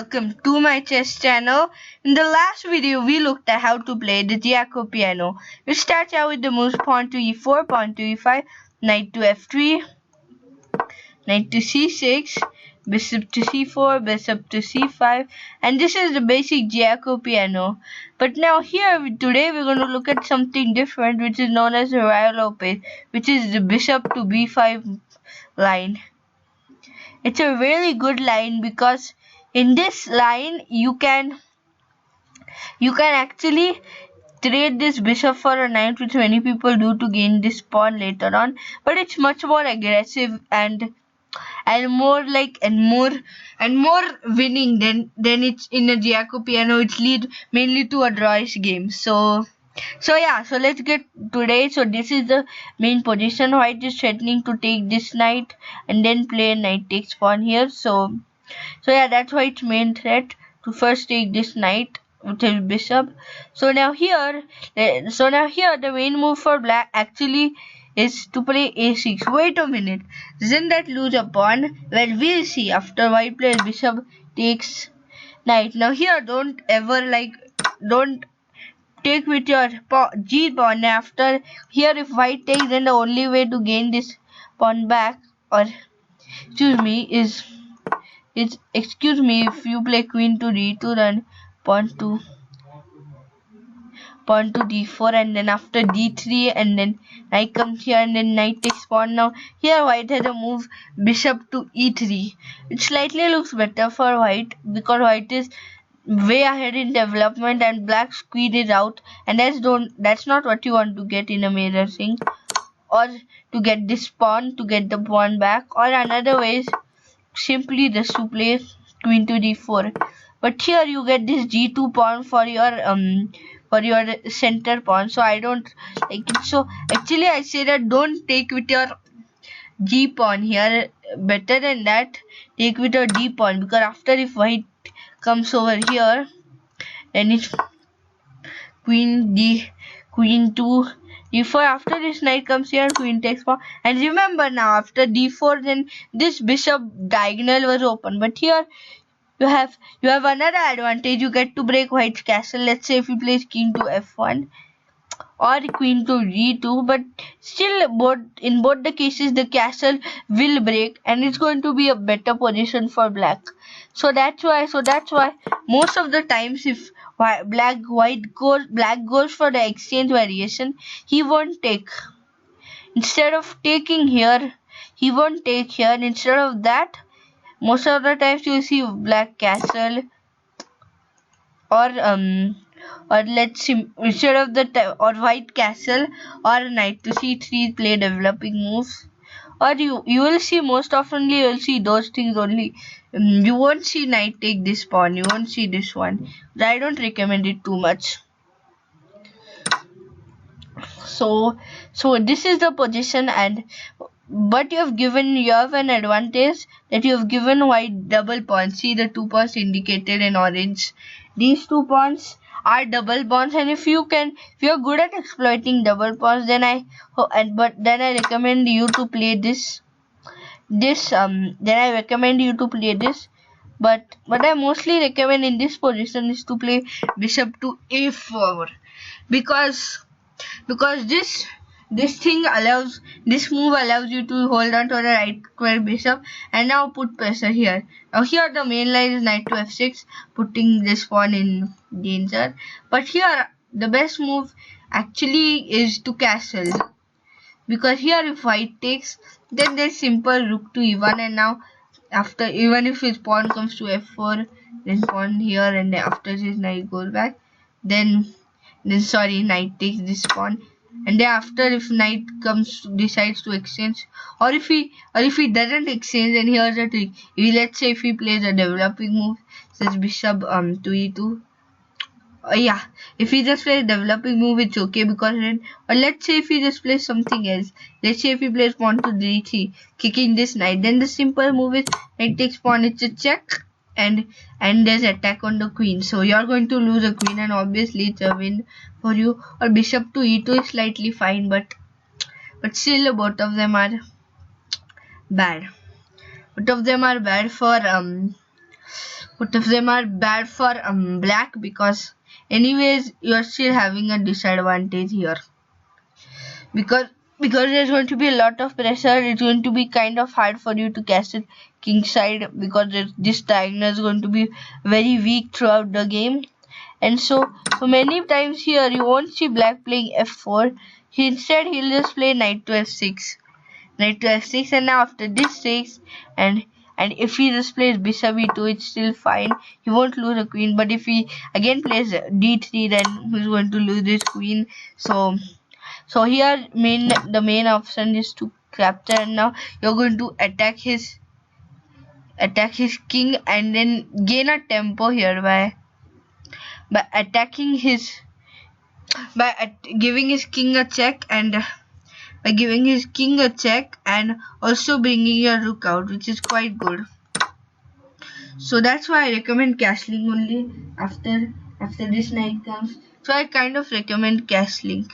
welcome to my chess channel. In the last video we looked at how to play the Giacomo piano. We start out with the moves pawn to e4, pawn to e5, knight to f3, knight to c6, bishop to c4, bishop to c5, and this is the basic Giacomo piano. But now today we're going to look at something different, which is known as the Ruy Lopez, which is the bishop to b5 line. It's a really good line because in this line you can actually trade this bishop for a knight, which many people do to gain this pawn later on, but it's much more aggressive and more winning than it's in a Giacomo piano. It leads mainly to a drawish game. So let's get today. So this is the main position. White is threatening to take this knight and then play knight takes pawn here. So yeah, that's White's main threat, to first take this knight with his bishop. So now here the main move for black actually is to play a6. Wait a minute, doesn't that lose a pawn? Well, we'll see after White plays bishop takes knight. Now here don't take with your g pawn. After here, if White takes, then the only way to gain this pawn back, or if you play queen to d2, then pawn to d4, and then after d3, and then knight comes here, and then knight takes pawn. Now here White has a move bishop to e3. It slightly looks better for White because White is way ahead in development and Black's queen is out, and that's not what you want to get in a mirror thing, or to get this pawn, to get the pawn back. Or another way is simply just to play queen to d4, but here you get this g2 pawn for your center pawn, so I don't like it. So actually I say that don't take with your g pawn here. Better than that, take with your d pawn, because after if White comes over here, then it's queen to d4. After this knight comes here, queen takes pawn, and remember now after d4, then this bishop diagonal was open, but here you have another advantage. You get to break White's castle. Let's say if he plays king to f1 or queen to d2, but still in both the cases the castle will break, and it's going to be a better position for Black. So that's why most of the times if Black goes for the exchange variation, he won't take. Instead of taking here, he won't take here. Instead of that, most of the times you see Black castle, or let's see, instead of or White castle or knight to c3 play developing moves. Or you will see, most oftenly you will see those things only. You won't see knight take this pawn, you won't see this one. I don't recommend it too much. So this is the position, but you have an advantage that you have given White double pawns. See the 2 pawns indicated in orange. These 2 pawns are double pawns, and if you're good at exploiting double pawns, then I recommend you to play this. But what I mostly recommend in this position is to play bishop to a4, because this move allows you to hold on to the right square bishop and now put pressure here. Now here the main line is knight to f6, putting this pawn in danger. But here the best move actually is to castle, because here if White takes, then there's simple rook to e1, and now after, even if his pawn comes to f4, then pawn here, and then after his knight goes back, then knight takes this pawn, and then after if knight decides to exchange, or if he doesn't exchange, then here's a trick. Let's say if he plays a developing move such bishop to e2, if he just plays developing move, it's okay, because then, or let's say if he just plays something else, let's say if he plays pawn to d3 kicking this knight, then the simple move is knight takes pawn. It's a check, and there's attack on the queen, so you're going to lose a queen, and obviously it's a win for you. Or bishop to e2 is slightly fine, but still both of them are bad. For both of them are bad for black, because anyways you are still having a disadvantage here, because there's going to be a lot of pressure. It's going to be kind of hard for you to cast it king side, because this diagonal is going to be very weak throughout the game. And so many times here you won't see black playing f4. Instead he'll just play knight to f6, and now after this 6, and if he just plays bishop e2, it's still fine, he won't lose a queen. But if he again plays d3, then he's going to lose his queen. So here the main option is to capture, and now you're going to attack his king, and then gain a tempo here by attacking his giving his king a check, and by giving his king a check and also bringing your rook out, which is quite good. So that's why I recommend castling only after this knight comes. So I kind of recommend castling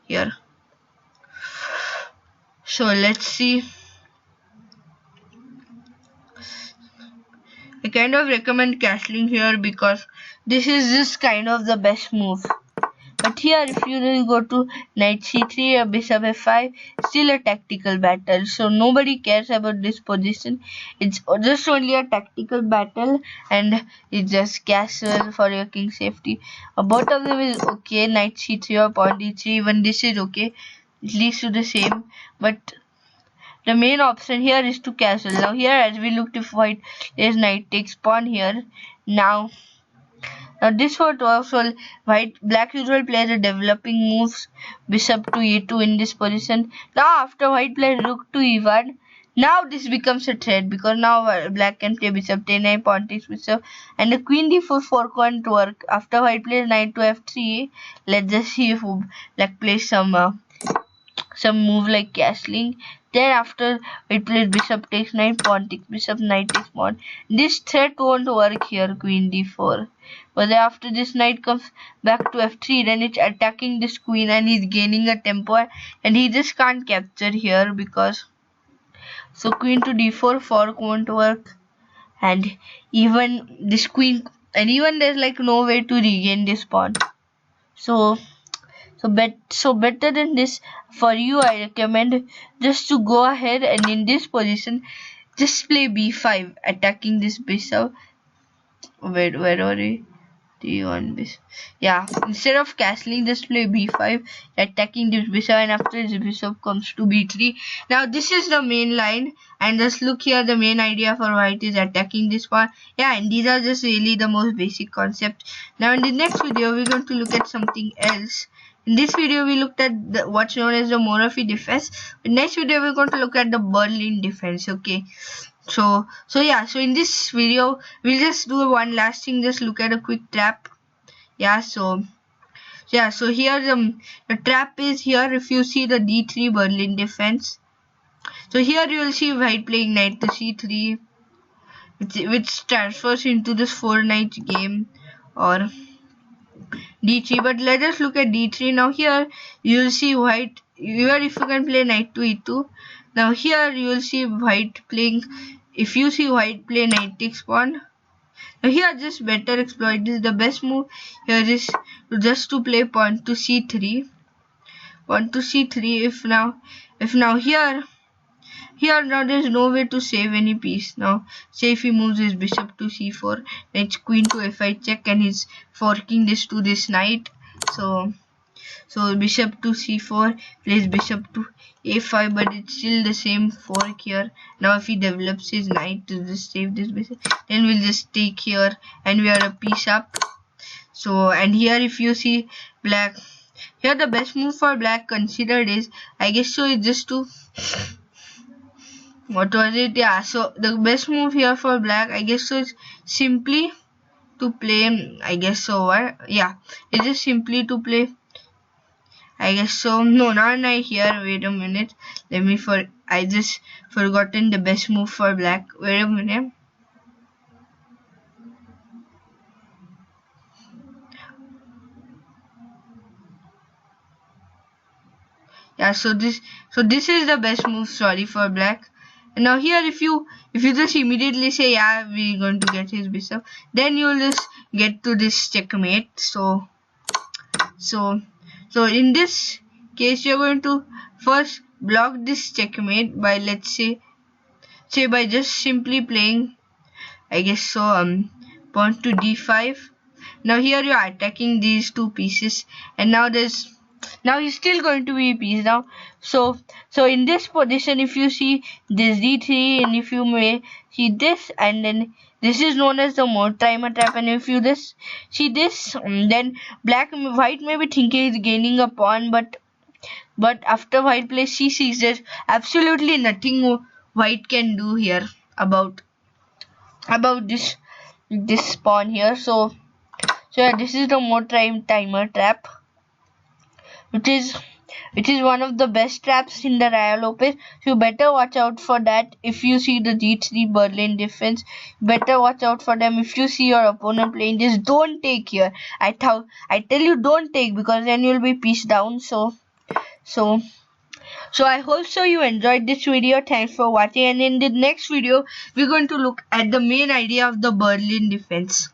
here. So let's see. I kind of recommend castling here because this is just kind of the best move. But here if you really go to knight c3 or bishop f5, still a tactical battle. So nobody cares about this position. It's just only a tactical battle, and it's just castle for your king safety. Both of them is okay. Knight c3 or pawn d3, even this is okay. It leads to the same. But the main option here is to castle. Now here, as we looked, if white is knight takes pawn here. Now this would also black usually plays a developing moves, bishop to e2 in this position. Now after white plays rook to e1, now this becomes a threat, because now black can play bishop t9, pawn takes bishop, and the queen d4 can't work. After white plays knight to f3, let's just see if black plays some move like castling. Then after it plays bishop takes knight, pawn takes bishop, knight takes pawn. This threat won't work here, queen d4. But after this knight comes back to f3, then it's attacking this queen and he's gaining a tempo, and he just can't capture here, because so queen to d4 fork won't work, and even this queen, and even there's like no way to regain this pawn. So better than this for you, I recommend just to go ahead and in this position just play b5, attacking this bishop. Wait, where are we? d1 bishop. Yeah, instead of castling, just play b5, attacking this bishop, and after this bishop comes to b3. Now this is the main line, and just look here, the main idea for white is attacking this pawn. Yeah, and these are just really the most basic concepts. Now in the next video we're going to look at something else. In this video we looked at what's known as the Morphy defense. In next video we're going to look at the Berlin defense. Okay, so in this video we'll just do one last thing, just look at a quick trap. So here the trap is here. If you see the d3 Berlin defense, so here you will see white playing knight to c3, which transfers into this 4 knight game, or d3. But let us look at d3. Now here you will see white, here if you can play knight to e2. Now here you will see white playing, if you see white play knight takes pawn. Now here just better exploit this. The best move here is just to play pawn to c3. Pawn to c3. If now here now there is no way to save any piece. Now say if he moves his bishop to c4, then it's queen to f5 check, and he's forking this to this knight. So bishop to c4 plays bishop to a5, but it's still the same fork here. Now if he develops his knight to just save this bishop, then we'll just take here and we are a piece up. So, and here if you see black, here the best move for black considered is, I guess so, is just to, what was it? Yeah, so the best move here for black, I guess so, is simply to play, I guess so, yeah, it's just simply to play, I guess so, no, not right here, wait a minute, I just forgotten the best move for black, wait a minute. Yeah, so this is the best move, sorry, for black. And now here, if you just immediately say, yeah, we're going to get his bishop, then you'll just get to this checkmate. So in this case, you're going to first block this checkmate by, let's say by just simply playing, I guess so, pawn to d5. Now here you are attacking these two pieces, and now he's still going to be a piece now. So in this position, if you see this d3, and if you may see this, and then this is known as the Mortimer trap, and if you see this, then white may be thinking he's gaining a pawn, but after white plays c6, there's absolutely nothing white can do here about this pawn here. So yeah, this is the Mortimer trap, which is one of the best traps in the Ruy Lopez. So you better watch out for that. If you see the g3 Berlin defense, better watch out for them. If you see your opponent playing this, don't take here. I tell you, don't take, because then you'll be pieced down. So I hope so you enjoyed this video. Thanks for watching, and in the next video we're going to look at the main idea of the Berlin defense.